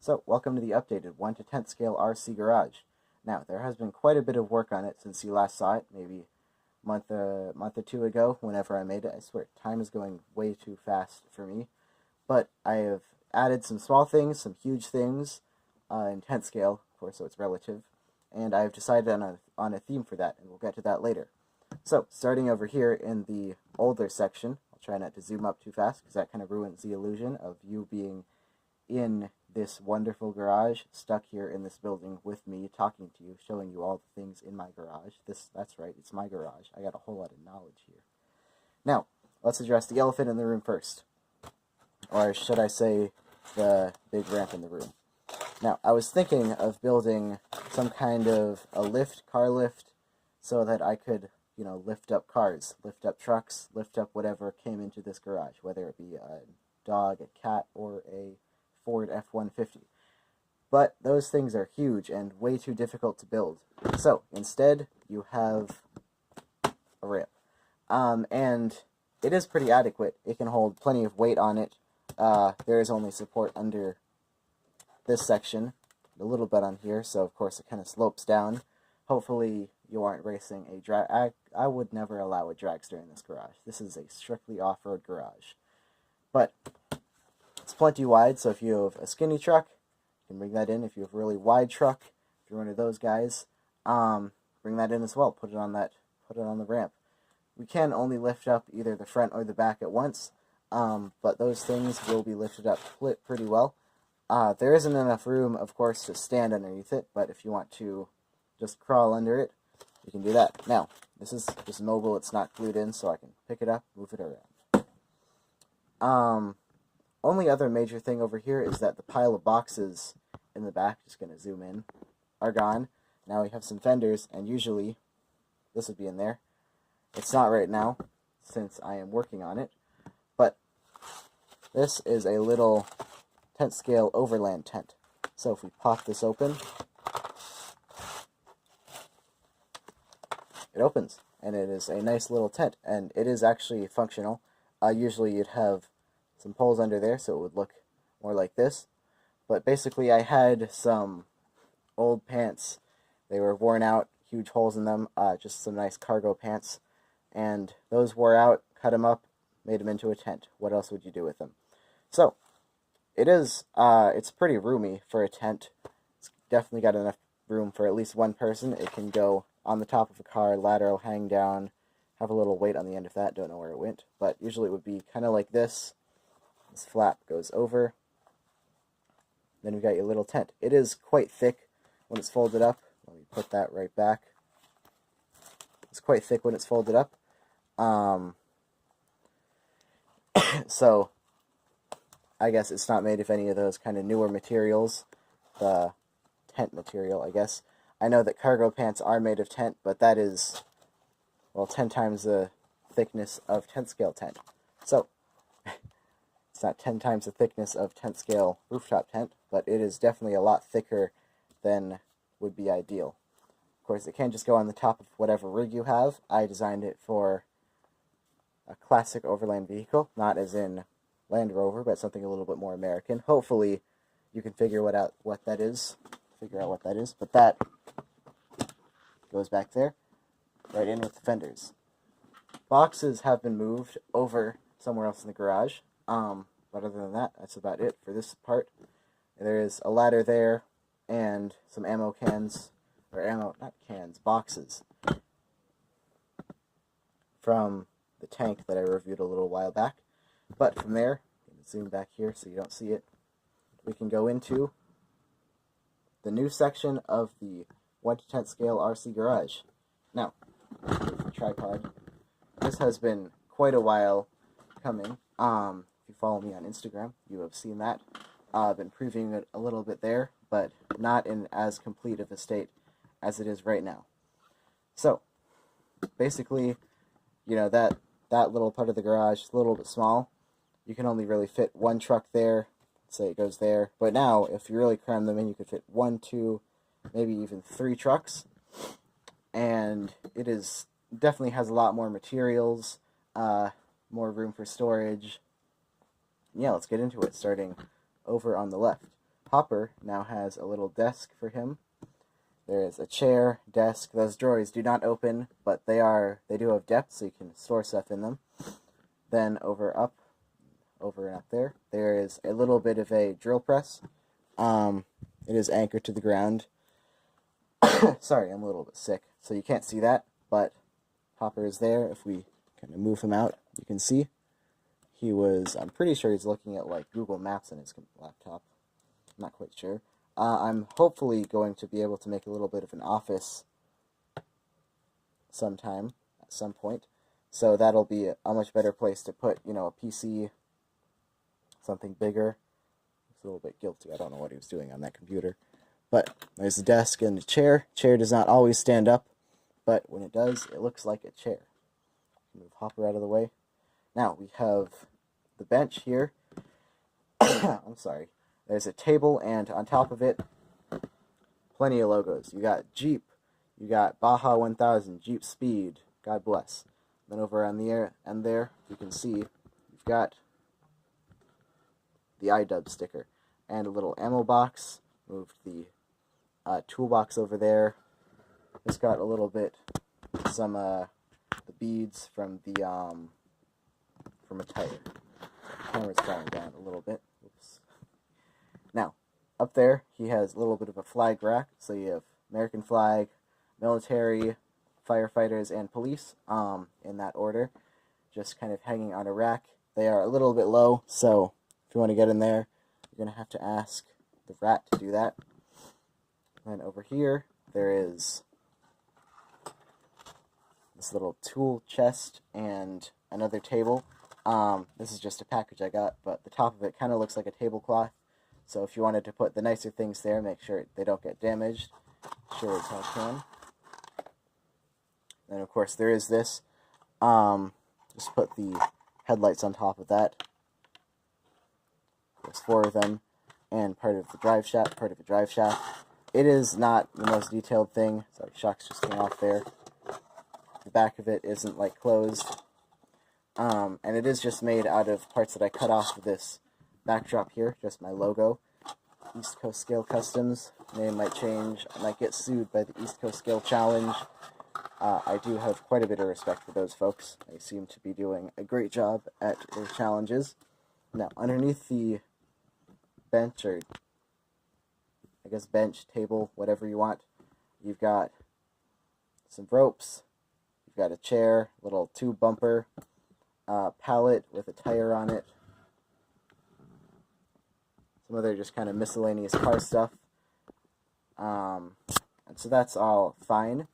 So, welcome to the updated 1 to 10th scale RC Garage. Now, there has been quite a bit of work on it since you last saw it, maybe month or two ago, whenever I made it. I swear, time is going way too fast for me. But I have added some small things, some huge things, in 10th scale, of course, so it's relative. And I've decided on a theme for that, and we'll get to that later. So, starting over here in the older section, I'll try not to zoom up too fast, because that kind of ruins the illusion of you being in this wonderful garage, stuck here in this building with me, talking to you, showing you all the things in my garage. That's right, it's my garage. I got a whole lot of knowledge here. Now, let's address the elephant in the room first. Or should I say, the big ramp in the room. Now, I was thinking of building some kind of a car lift, so that I could, lift up cars, lift up trucks, lift up whatever came into this garage, whether it be a dog, a cat, or a Ford F-150. But those things are huge and way too difficult to build. So, instead, you have a ramp. And it is pretty adequate. It can hold plenty of weight on it. There is only support under this section, a little bit on here, so of course it kind of slopes down. Hopefully you aren't racing a drag. I would never allow a dragster in this garage. This is a strictly off-road garage. But it's plenty wide, so if you have a skinny truck, you can bring that in. If you have a really wide truck, if you're one of those guys, bring that in as well. Put it on the ramp. We can only lift up either the front or the back at once, but those things will be lifted up pretty well. There isn't enough room, of course, to stand underneath it, but if you want to just crawl under it, you can do that. Now, this is just mobile, it's not glued in, so I can pick it up, move it around. Only other major thing over here is that the pile of boxes in the back, just going to zoom in, are gone. Now we have some fenders, and usually this would be in there. It's not right now, since I am working on it, but this is a little 10th scale overland tent. So if we pop this open, it opens, and it is a nice little tent, and it is actually functional. Usually you'd have some poles under there, so it would look more like this. But basically I had some old pants. They were worn out, huge holes in them, just some nice cargo pants. And those wore out, cut them up, made them into a tent. What else would you do with them? So, it's pretty roomy for a tent. It's definitely got enough room for at least one person. It can go on the top of a car, lateral, hang down, have a little weight on the end of that, don't know where it went. But usually it would be kind of like this. This flap goes over. Then we've got your little tent. It is quite thick when it's folded up. Let me put that right back. It's quite thick when it's folded up. So, I guess it's not made of any of those kind of newer materials. The tent material, I guess. I know that cargo pants are made of tent, but that is, well, 10 times the thickness of 10th scale tent. So, it's not 10 times the thickness of 10th scale rooftop tent, but it is definitely a lot thicker than would be ideal. Of course, it can't just go on the top of whatever rig you have. I designed it for a classic overland vehicle, not as in Land Rover, but something a little bit more American. Hopefully, you can figure out what that is. But that goes back there, right in with the fenders. Boxes have been moved over somewhere else in the garage. But other than that, that's about it for this part. There is a ladder there, and some boxes from the tank that I reviewed a little while back. But from there, zoom back here so you don't see it, we can go into the new section of the 1 to 10th scale RC Garage. Now, the tripod. This has been quite a while coming. If you follow me on Instagram, you have seen that. I've been previewing it a little bit there, but not in as complete of a state as it is right now. So, basically, that little part of the garage is a little bit small. You can only really fit one truck there. Say it goes there. But now, if you really cram them in, you could fit 1, 2, maybe even 3 trucks. And it definitely has a lot more materials, more room for storage. Yeah, let's get into it, starting over on the left. Hopper now has a little desk for him. There is a chair, desk. Those drawers do not open, but they do have depth, so you can store stuff in them. Then over and up there is a little bit of a drill press. It is anchored to the ground. Sorry, I'm a little bit sick, so you can't see that, but Hopper is there. If we kind of move him out, you can see I'm pretty sure he's looking at like Google Maps on his laptop. I'm not quite sure. I'm hopefully going to be able to make a little bit of an office sometime, at some point. So that'll be a much better place to put, a PC, something bigger. It's a little bit guilty. I don't know what he was doing on that computer. But there's the desk and the chair. Chair does not always stand up, but when it does, it looks like a chair. Move Hopper out of the way. Now we have the bench here. I'm sorry. There's a table, and on top of it, plenty of logos. You got Jeep, you got Baja 1000, Jeep Speed, God bless. Then over on the end there, you can see you've got the iDub sticker and a little ammo box. Moved the toolbox over there. It's got a little bit some the beads from the from a tire. The camera's falling down a little bit. Oops. Now, up there, he has a little bit of a flag rack. So you have American flag, military, firefighters, and police, in that order. Just kind of hanging on a rack. They are a little bit low, so if you want to get in there, you're going to have to ask the rat to do that. And over here, there is this little tool chest and another table. This is just a package I got, but the top of it kind of looks like a tablecloth. So if you wanted to put the nicer things there, make sure they don't get damaged. Sure as hell can. And of course there is this. Just put the headlights on top of that. There's 4 of them, and part of the drive shaft. It is not the most detailed thing. Sorry, shocks just came off there. The back of it isn't like closed. And it is just made out of parts that I cut off of this backdrop here, just my logo. East Coast Scale Customs. Name might change. I might get sued by the East Coast Scale Challenge. I do have quite a bit of respect for those folks. They seem to be doing a great job at their challenges. Now, underneath the bench, or I guess bench, table, whatever you want, you've got some ropes, you've got a chair, little tube bumper, pallet with a tire on it, some other just kind of miscellaneous car stuff. And so that's all fine.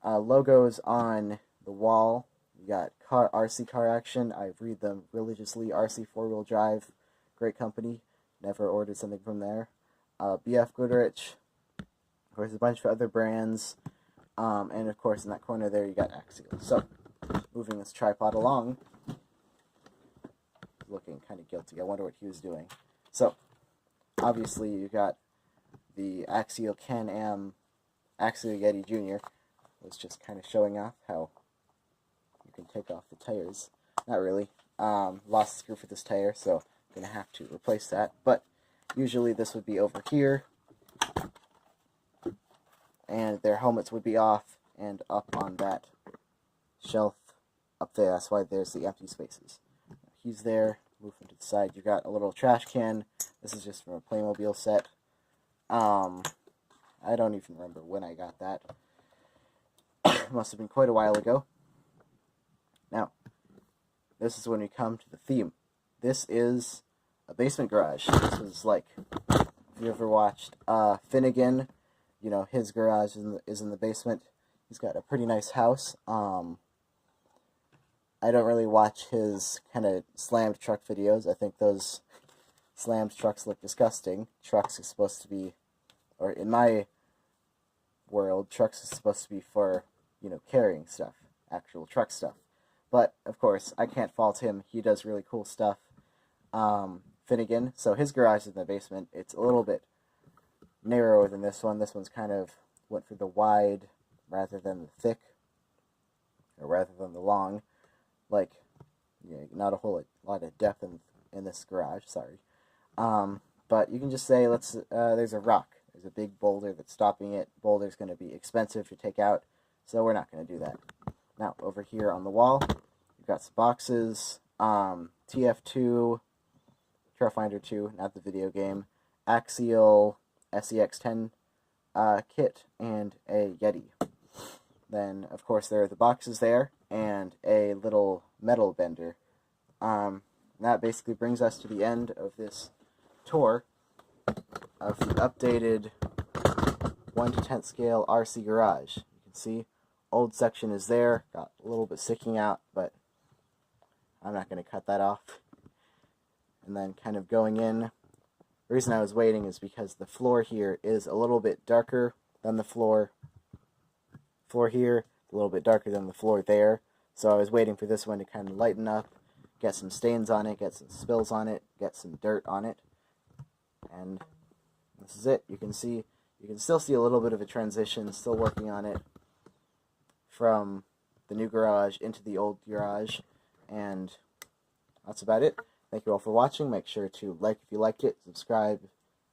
Logos on the wall. You got RC Car Action. I read them religiously. RC 4-wheel drive. Great company. Never ordered something from there. BF Goodrich. Of course, a bunch of other brands. And of course, in that corner there, you got Axial. So, moving this tripod along. Looking kind of guilty. I wonder what he was doing. So, obviously, you got the Axial Can-Am Axial Yeti Jr. was just kind of showing off how you can take off the tires. Not really. Lost the screw for this tire, so I'm going to have to replace that. But usually this would be over here, and their helmets would be off and up on that shelf up there. That's why there's the empty spaces. He's there. Move him to the side. You got a little trash can. This is just from a Playmobil set. I don't even remember when I got that. Must have been quite a while ago. Now, this is when we come to the theme. This is a basement garage. This is like, if you ever watched Finnegan, you know, his garage is in the basement. He's got a pretty nice house. I don't really watch his kind of slammed truck videos. I think those slammed trucks look disgusting. Trucks are supposed to be, or in my world, trucks are supposed to be for, you know, carrying stuff, actual truck stuff. But, of course, I can't fault him. He does really cool stuff. Finnegan, so his garage is in the basement. It's a little bit narrower than this one. This one's kind of went for the wide rather than the thick, or rather than the long. Like, you know, not a whole lot of depth in this garage, sorry. But you can just say, there's a rock. There's a big boulder that's stopping it. Boulder's going to be expensive to take out, so we're not going to do that. Now, over here on the wall, we've got some boxes, TF2, Trailfinder 2, not the video game, Axial SEX10 kit, and a Yeti. Then, of course, there are the boxes there, and a little metal bender. That basically brings us to the end of this tour of the updated 1 to 10th scale RC garage. You can see, old section is there, got a little bit sticking out, but I'm not going to cut that off. And then kind of going in, the reason I was waiting is because the floor here is a little bit darker than the floor here, a little bit darker than the floor there, so I was waiting for this one to kind of lighten up, get some stains on it, get some spills on it, get some dirt on it, and this is it. You can still see a little bit of a transition, still working on it from the new garage into the old garage, and that's about it. Thank you all for watching. Make sure to like if you liked it, subscribe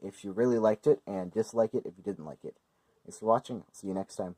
if you really liked it, and dislike it if you didn't like it. Thanks for watching. See you next time.